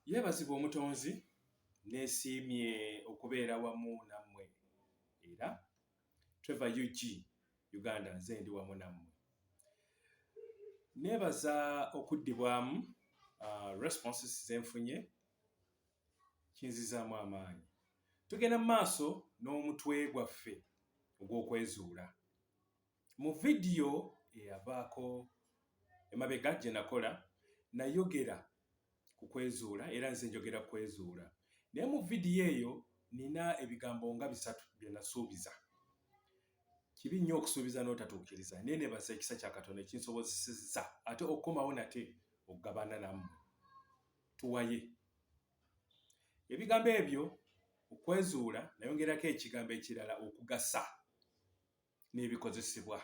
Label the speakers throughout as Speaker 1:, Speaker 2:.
Speaker 1: Yeebazibwa omutonzi neesiimye okubeera wamu nammwe era Trevor UG Uganda nze ndi wamu nammwe. Neebaza okuddibwamu responses zenfunye kinzizaamu amaanyi. Tugenda mu maaso n'omutwe gwaffe ogw'okwezuula. Mu vidiyo eyavaako emabega gye nakola nayogera ku kwezuula era nze njogera ku kwezuula. Naye mu vidiyo eyo nina ebigambo nga 3 bye nasuubiza. Kibi nnyo okusuubiza n'otatuukiriza naye neebaza ekisa kya Katonda ekinsobozesezza ate okukomawo nate okugabana nammwe. Tuwaye. Ebigambo ebyo okwezuula nayongerako ekigambo ekirala okugasa n'ebikozesebwa.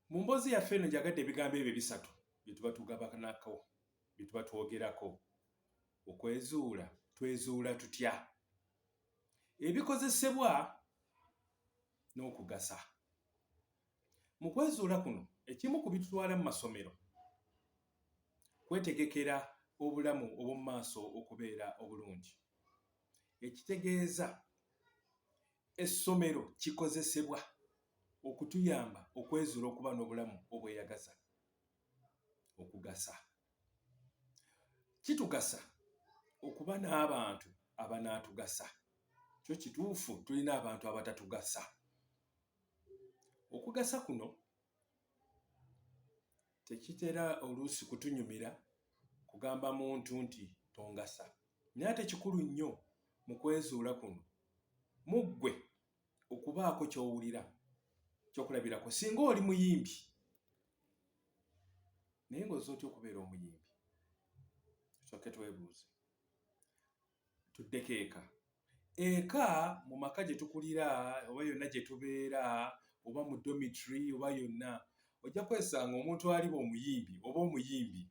Speaker 1: Mu mboozi yaffe eno njagadde ebigambo ebyo 3 bye tuba tugabanako, bye tuba twogerako. Okwezuula, twezuula tutya? Ebikozesebwa n'okugasa. Mu kwezuula kuno ekimu ku bitutwala mu masomero kwetegekera obulamu obw'omu maaso okubeera obulungi. Ekitegeeza essomero kikozesebwa okutuyamba okwezuula okuba n'obulamu obweyagaza. Okugasa kitugasa okuba n'abantu abanaatugasa. Kyo kituufu tulina abantu abatatugasa. Okugasa kuno tekitera oluusi kutunyumira kugamba muntu nti tongasa. Naye ate kikulu nnyo mu kwezuula kuno mu ggwe okubaako ky'owulira ky'okulabirako. Singa oli muyimbi naye ng'ozze otya okubeera omuyimbi? Tusooke twebuuze. Tuddeko eka. Eka mu maka gye tukulira oba yonna gye tubeera oba mu dormitory oba yonna ojja kwesanga omuntu aliba omuyimbi oba omuyimbi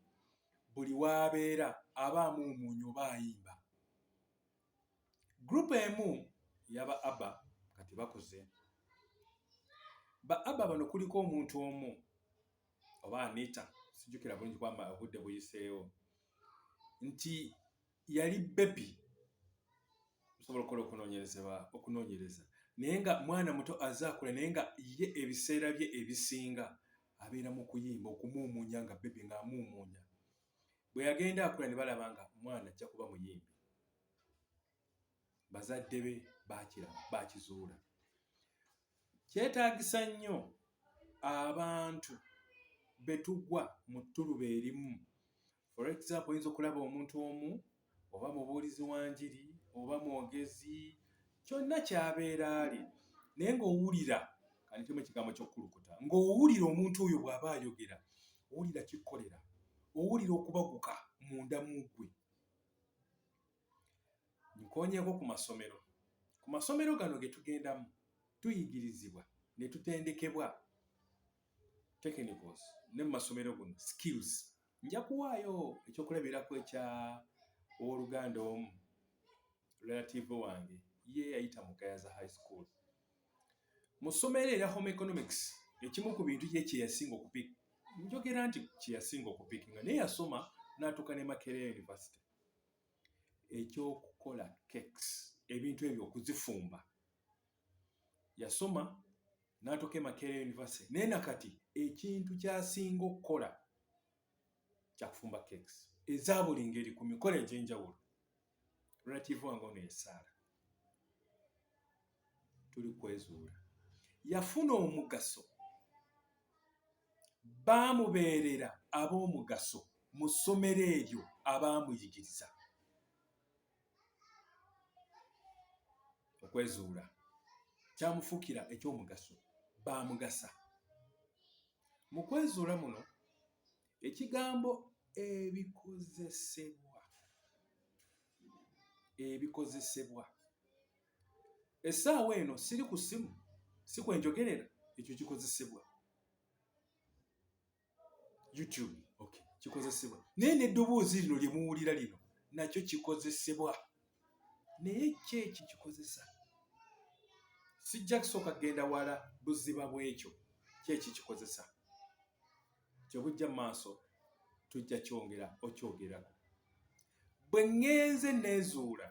Speaker 1: buli w'abeera aba amuumuunya oba ayimba. Group emu yaba Abba kati bakuze. Ba Abba bano kuliko omuntu omu oba Anita sijjukira bulungi kwamba obudde buyiseewo nti yali bebi osobola okukola okunoonyereza naye nga mwana muto azaakula naye nga ye ebiseera bye ebisinga abeera mu kuyimba okumuumuunya nga bebi ng'amuumuunya. Bwe yagenda akula ne balaba nga mwana ajja kuba muyimbi. Bazadde be baakiraba baakizuula. Kyetaagisa nnyo abantu be tugwa mu ttuluba erimu. For example oyinza okulaba omuntu omu oba mubuulizi wa njiri oba mwogezi kyonna ky'abeera ali naye ng'owulira kanitemu ekigambo ky'okukulukuta ng'owulira omuntu oyo bw'aba ayogera owulira kikkolera, owulira okubaguka munda mu ggwe. Nkoonyeeko ku masomero. Ku masomero gano ge tugendamu tuyigirizibwa ne tutendekebwa technicals ne mu masomero guno skills. Nja kuwaayo ekyokulabirako ekya owooluganda omu relative wange ye yayita mu Gayaza High School. Mu ssomero era home economics ekimu ku bintu ye kye yasinga okupika. Njogera nti kye yasinga okupikinga naye yasoma n'atuuka ne Makerere University. Ekyokukola cakes ebintu ebyo okuzifumba. Yasoma n'atuuka e Makerere University naye nakati ekintu ky'asinga okukola kyakufumba cakes eza buli ngeri ku mikolo egy'enjawulo. Relative wange ono esaala. Tuli kwezuula. Yafuna omugaso. Baamubeerera ab'omugaso mu ssomero eryo abaamuyigiriza. Okwezuula kyamufuukira eky'omugaso. Baamugasa. Mu kwezuula muno ekigambo ebikozesebwa essaawa eno siri ku ssimu si kwenjogerera ekyo kikozesebwa. YouTube okay kikozesebwa naye n'eddoboozi lino lye muwulira lino nakyo kikozesebwa. Naye kyeki kikozesa sijja kusooka kgenda wala buziba bw'ekyo kyeki kikozesa. Kyo bujja mu maaso tujja kyongera okyogerako. bwe ngenze neezuula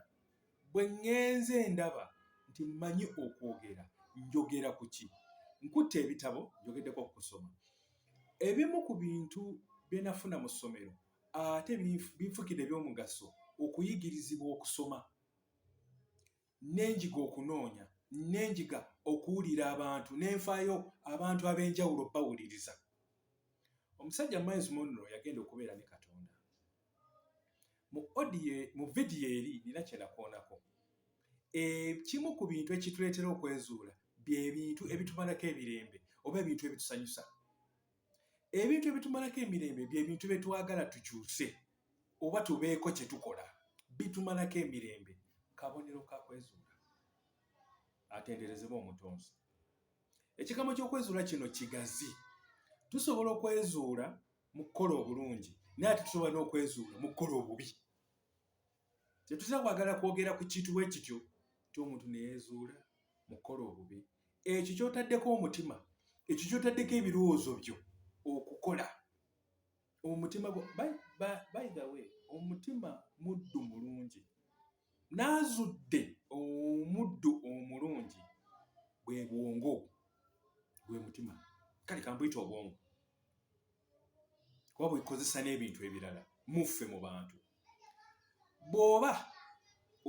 Speaker 1: bwe ngenze ndaba nti mmanyi okwogera njogera ku ki nkutte ebitabo njogeddeko okusoma ebimu ku bintu bye nafuna mu ssomero ate binfukidde eby'omugaso okuyigirizibwa okusoma n'enjiga okunoonya n'enjiga okuwulira abantu n'enfaayo abantu ab'enjawulo bawuliriza omusajja Miles Monroe yagenda okubeera ne Katonda mu vidiyo eri nina kye nakoonako kimu ku bintu ekituleetera okwezuula bye bintu ebitumalako emirembe oba ebintu ebitusanyusa ebintu ebitumalako emirembe bye bintu bye twagala tukyuse oba tubeeko kye tukola bitumalako emirembe kabonero ka kwezuula atenderezebwa omutonzi ekigambo ky'okwezuula kino kigazi tusobola okwezuula mu kukola obulungi naye ate tusobola n'okwezuula mu kukola obubi tetuza kwagala kwogera ku kintu bwe kityo nti omuntu ne yeezuula mu kukola obubi ekyo ky'otaddeko omutima ekyo ky'otaddeko ebirowoozo byo okukola omutima by the way omutima muddu mulungi n'azudde omuddu omulungi bwe bwongo gwe mutima kale kambuyita obwongo kuba bwekozesa n'ebintu ebirala muffe mu bantu bw'oba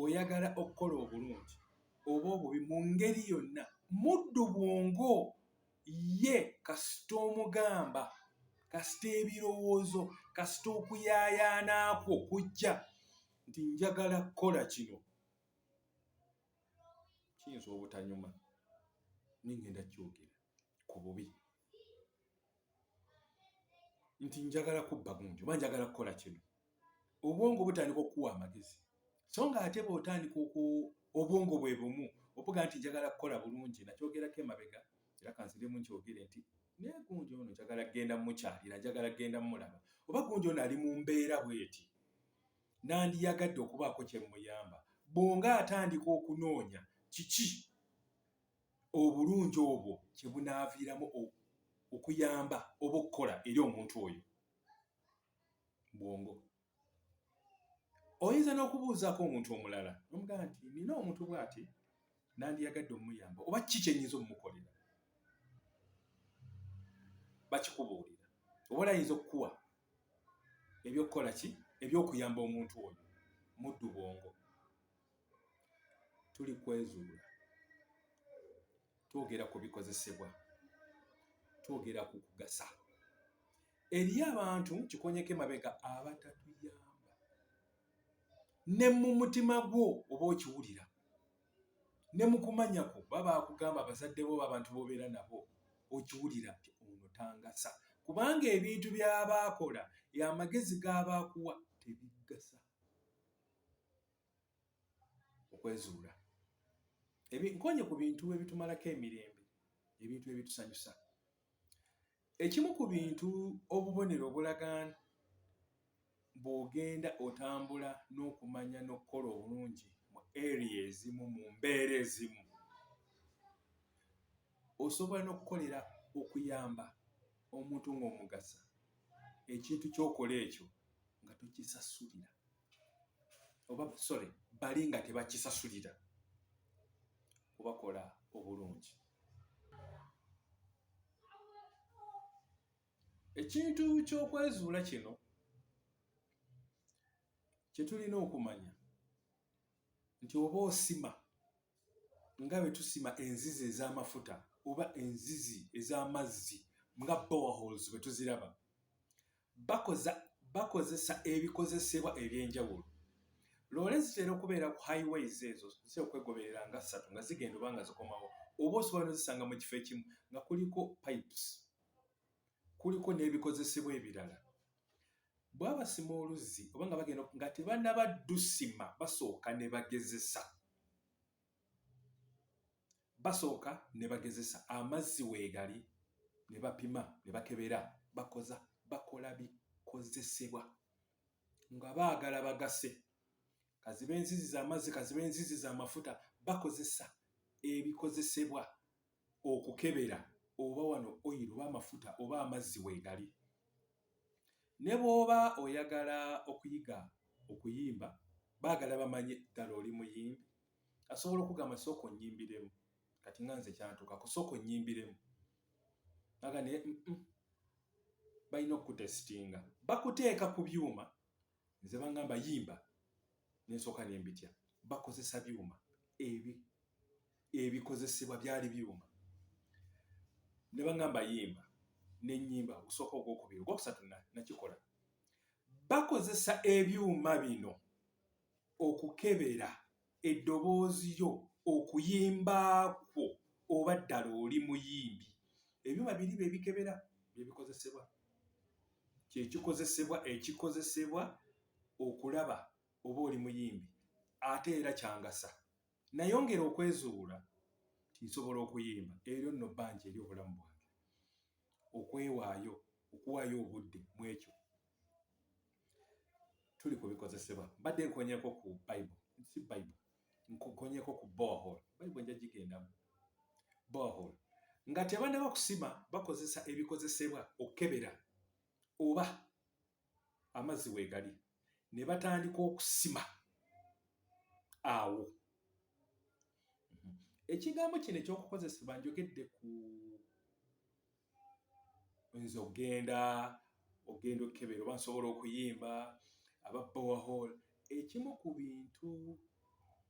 Speaker 1: oyagala okukola obulungi oba obubi mu ngeri yonna muddu bwongo ye kasita omugamba kasita ebirowoozo kasita okuyaayaanaakwo kujja nti njagala kukola kino kiyinza obutanyuma ningenda kyogera ku bubi nti njagala kubba gundi oba njagala kukola kino obwongo butandika okukuwa amagezi so nga ate bw'otandika obwongo bwe bumu ovuga nti njagala kukola bulungi nakyogerako emabega era kanziremu nkyogere nti naye gundi ono njagala kgenda mukyalira njagala kgenda mulaba oba gundi ono ali mu mbeera bweti nandiyagadde okubaako kye muyamba bw'onga atandika okunoonya kiki obulungi obwo kye bunaaviiramu okuyamba oba okukola eri omuntu oyo bwongo oyinza n'okubuuzaako omuntu omulala nomugamba nti nina omuntu bw'ati nandiyagadde omuyamba oba kiki kyenyinza omumukolera bakikubuulira oba olayinza okukuwa ebyokukola ki ebyokuyamba omuntu oyo muddu bwongo tuli kwezuula twogera ku bikozesebwa twogera ku kugasa eri abantu kikonyeko emabega abatatuyamba ne mu mutima gwo oba okiwulira ne mu kumanya kwo baba bakugamba abazadde bo abantu bobeera nabo okiwulira nti ono tangasa kubanga ebintu by'abaakola amagezi g'abaakuwa tebigasa okwezuula nkonye ku bintu ebitumalako emirembe ebintu ebitusanyusa ekimu ku bintu obubonero obulaga bw'ogenda otambula n'okumanya n'okukola obulungi mu area ezimu mu mbeera ezimu osobola n'okukolera okuyamba omuntu ng'omugasa ekintu ky'okola ekyo nga tokisasulira oba bali nga tebakisasulira kubakola obulungi ekintu ky'okwezuula kino kye tulina okumanya nti oba osima nga bwe tusima enzizi ez'amafuta oba enzizi ez'amazzi nga boreholes bwe tuziraba bakozesa ebikozesebwa eby'enjawulo loole zitera okubeera ku highways ezo zitera okwegoberera nga 3 nga zigenda oba nga zikomawo oba osobola nozisanga mu kifo ekimu nga kuliko pipes kuliko n'ebikozesebwa ebirala bw'abasima oluzzi oba nga bagenda nga tebannabadusima basooka ne bagezesa amazzi weegali ne bapima ne bakebera bakola bikozesebwa nga baagala bagase kaziba enzizi z'amazzi kaziba enzizi z'amafuta bakozesa ebikozesebwa okukebera oba wano oyiro oba amafuta oba amazzi weegali ne bw'oba oyagala okuyiga okuyimba baagala bamanye ddala oli muyimbi, asobola okugamba sooka onnyimbiremu, kati nga nze kyantukako sooka onnyimbiremu, aga naye balina okutesitinga, bakuteeka ku byuma, nze bangamba yimba, nensooka nembitya, bakozesa byuma ebikozesebwa byali byuma, ne bangamba yimba, nenyimba ogusooka ogwokubiri, ogwokusatu nakikola. Bakozesa ebyuma bino okukebera eddoboozi lyo okuyimbaakwo oba ddala oli muyimbi. Ebyuma biri bye bikebera bye bikozesebwa, ekikozesebwa okulaba oba oli muyimbi, ate era kyangasa. Nayongera okwezuula nsobola okuyimba, eryo nno bbanja eri obulamu bwange, okuwaayo obudde mu ekyo tuli kubikozesebwa. Mbadde nkonyeko ku Bible, si Bible, nkonyeko ku borehole. Bible nja gigendamu. Borehole nga tebannaba kusima, bakozesa ebikozesebwa okukebera oba amazzi weegali, ne batandika okusima awo. Ekigambo kino ekyokukozesebwa njogedde ku nze ogenda okukebera oba nsobola okuyimba, aba borehole. Ekimu ku bintu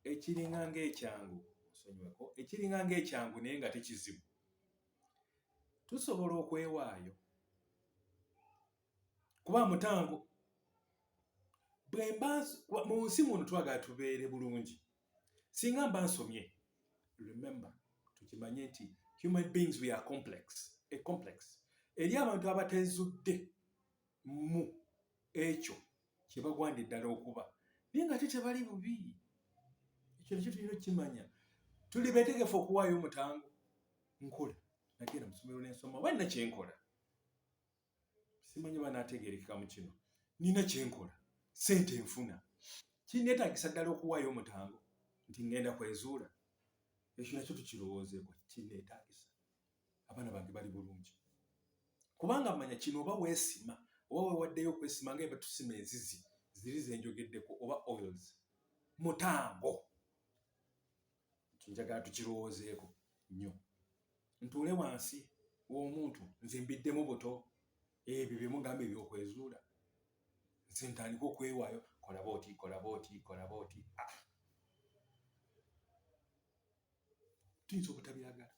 Speaker 1: ekiringa ng'ekyangu, nsonyiweko, ekiringa ng'ekyangu naye nga tekizibu, tusobola okwewaayo kuba mutango. Mu nsi muno twagala tubeere bulungi. Singa mba nsomye, remember, tukimanye nti human beings we are complex. Eri abantu abatezudde mu ekyo kye bagwanda eddala okuba, naye nga tebali bubi. Ekyo nakyo tulina okukimanya. Tuli beetegefu okuwaayo omutango. Nkola, nagenda mu ssomero n'ensoma, oba nina kyenkola. Simanyi banaategeerekeka mu kino. Nina kyenkola, ssente nfuna. Kinneetaagisa ddala okuwaayo omutango nti ngenda kwezuula. Ekyo nakyo tukirowoozeeko, kinneetaagisa. Abaana bange bali bulungi. Kubanga manya kino oba weesima, oba weewaddeyo okwesima nga eba tusima enzizi, ziri ze njogeddeko, oba oils, mutango. Njagala tukirowoozeeko nnyo. Ntuule wansi w'omuntu, nze mbiddemu buto, ebyo bye mugamba ebyokwezuula. Nze ntandika okwewaayo, kola booti. Tuyinza obutabiragala,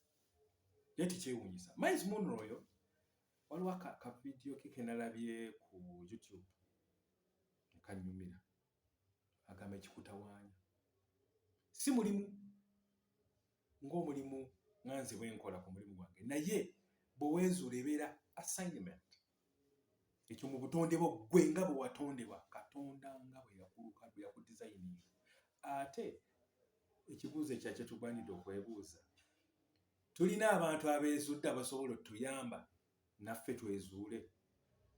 Speaker 1: naye tikyewuunyisa. Miles Munro oyo, waliwo akavidiyo ke nalabye ku YouTube kanyumira, agamba ekikutawaanya si mulimu ng'omulimu nga nze bwe nkola ku mulimu gwange, naye bwe weezuula ebeera assignment. Ekyo mu butonde bwo ggwe nga bwe watondebwa, Katonda nga bwe yakuluka, bwe yakudizayininga. Ate ekibuuzo ekyakye tugwanidde okwebuuza, tulina abantu abeezudde abasobola otuyamba naffe twezuule.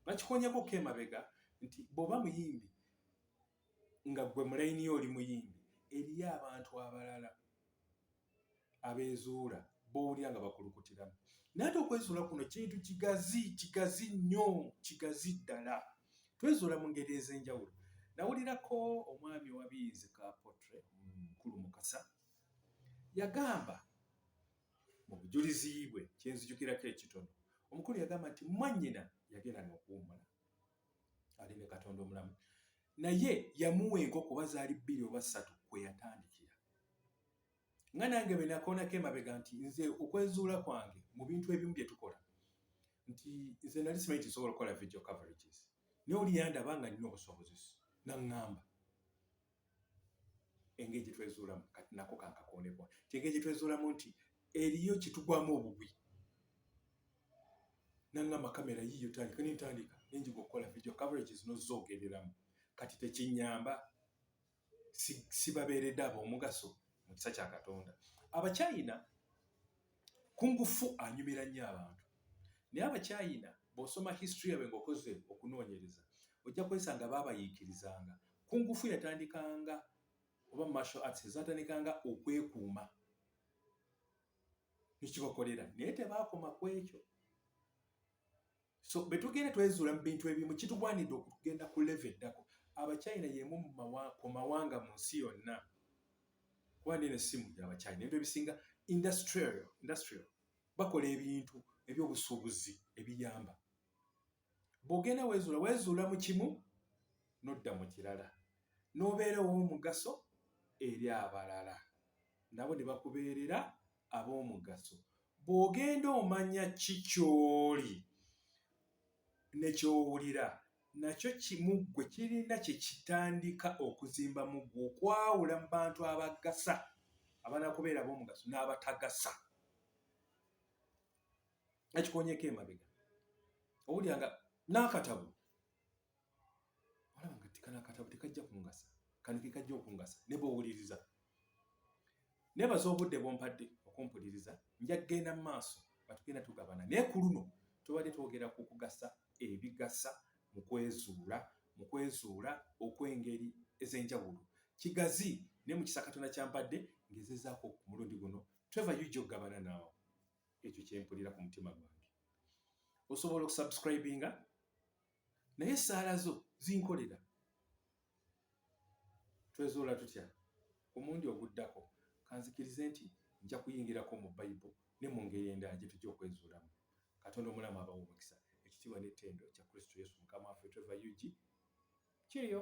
Speaker 1: Bakikonyeko ko emabega nti bw'oba muyimbi nga ggwe mu layini yo oli muyimbi, eriyo abantu abalala abeezuula b'owulira nga bakulukutiramu. Naye ate okwezuula kuno kintu kigazi nnyo, kigazi ddala. Twezuula mu ngeri ez'enjawulo. Nawulirako omwami owabiyizi ka Potre, Mukulu Mukasa, yagamba mu bujulizi bwe, kyenzijukirako ekitono, omukulu yagamba nti mwannyina yagenda n'okuwummula, ali ne Katonda omulamu, naye yamuwa enkoko bazaali 2 oba 3 kwe yatandikira. Nga nange bwe nakoonako emabega nti nze okwezuula kwange mu bintu ebimu bye tukola, nti nze nali simanyi nti nsobola okukola video coverages, naye oli yandaba nga nina obusobozi, n'aŋŋamba engeri gye twezuulamu, kati nako kankakooneko, nti engeri gye twezuulamu nti eriyo kitugwamu obugwi. N'aŋŋamba kamera yiiyo tandika, nentandika nenjiga okukola video coverages n'ozoogereramu. Kati tekinnyamba, sibabeeredde ab'omugaso mu kisa kya Katonda. Abakyayina kungufu anyumira nnyo abantu, naye Abakyayina bw'osoma history yabwe ng'okoze okunoonyereza, ojja kwesanga baabayiikirizanga. Kungufu yatandikanga, oba martial arts ezatandikanga okwekuuma nekibakolera, naye tebaakoma ku ekyo. So bwe tugenda twezuula mu bintu ebimu, kitugwanidde okugenda ku level eddako. Abachina yemu ku mawanga mu nsi yonna kuba nene essimu gy'Abachina ebyo bisinga industrial bakola ebintu eby'obusuubuzi ebiyamba. Bw'ogenda weezuula mu kimu n'odda mu kirala n'obeera ow'omugaso eri abalala nabo ne bakubeerera ab'omugaso. Bw'ogenda omanya ki ky'oli ne ky'owulira nakyo kimuggwe kirina kye kitandika okuzimba muggwe okwawula mu bantu abagasa abanakubeera ab'omugaso n'abatagasa. Ekikonyeko emabega owulyanga n'akatabo olaba nga tikana akatabo tekajja kungasa kano ke kajja okungasa ne bw'owuliriza. Neebaza obudde bw'ompadde okumpuliriza nja kgenda mu maaso nga tugenda tugabana naye ku luno tubadde twogera ku kugasa ebigasa mu kwezuula okw'engeri ez'enjawulo. Kigazi ne mu kisa Katonda kyampadde ngezezaako ku mulundi guno twevayujja okugabana naawe ekyo kyempulira ku mutima gwange. Osobola okusubscribinga naye essaala zo zinkolera. Twezuula tutya omundi oguddako kanzikirize nti nja kuyingirako mu Bayibuli ne mu ngeri endala gye tujja okwezuulamu. Katonda omulamu abawa omukisa. Ekitiibwa n'ettendo kya Kristo Yesu Mukama waffe. Twevayujji. Cheerio.